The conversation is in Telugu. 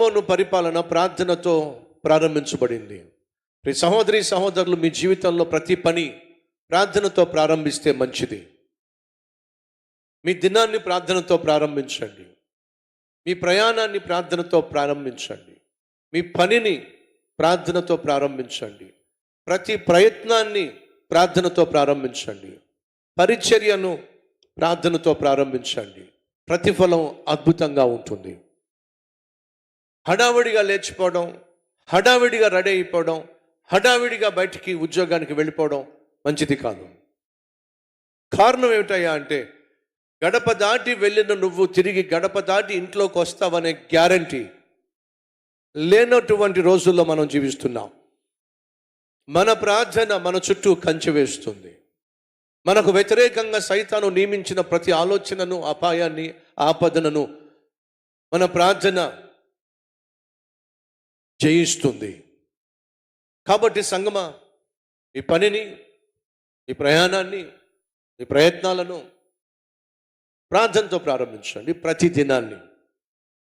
సొలొమోను పరిపాలన ప్రార్థనతో ప్రారంభించబడింది. ప్రియ సహోదరి సహోదరులు, మీ జీవితంలో ప్రతి పని ప్రార్థనతో ప్రారంభిస్తే మంచిది. మీ దినాన్ని ప్రార్థనతో ప్రారంభించండి. మీ ప్రయాణాన్ని ప్రార్థనతో ప్రారంభించండి. మీ పనిని ప్రార్థనతో ప్రారంభించండి. ప్రతి ప్రయత్నాన్ని ప్రార్థనతో ప్రారంభించండి. పరిచర్యను ప్రార్థనతో ప్రారంభించండి. ప్రతిఫలం అద్భుతంగా ఉంటుంది. హడావిడిగా లేచిపోవడం, హడావిడిగా రెడీ అయిపోవడం, హడావిడిగా బయటికి ఉద్యోగానికి వెళ్ళిపోవడం మంచిది కాదు. కారణం ఏమిటయ్యా అంటే, గడప దాటి వెళ్ళిన నువ్వు తిరిగి గడప దాటి ఇంట్లోకి వస్తావనే గ్యారంటీ లేనటువంటి రోజుల్లో మనం జీవిస్తున్నాం. మన ప్రార్థన మన చుట్టూ కంచె వేస్తుంది. మనకు వ్యతిరేకంగా సైతాను నియమించిన ప్రతి ఆలోచనను, అపాయాన్ని, ఆపదనను మన ప్రార్థన జయిస్తుంది. కాబట్టి సంగమా, ఈ పనిని, ఈ ప్రయాణాన్ని, ఈ ప్రయత్నాలను ప్రార్థనతో ప్రారంభించండి. ప్రతి దినాన్ని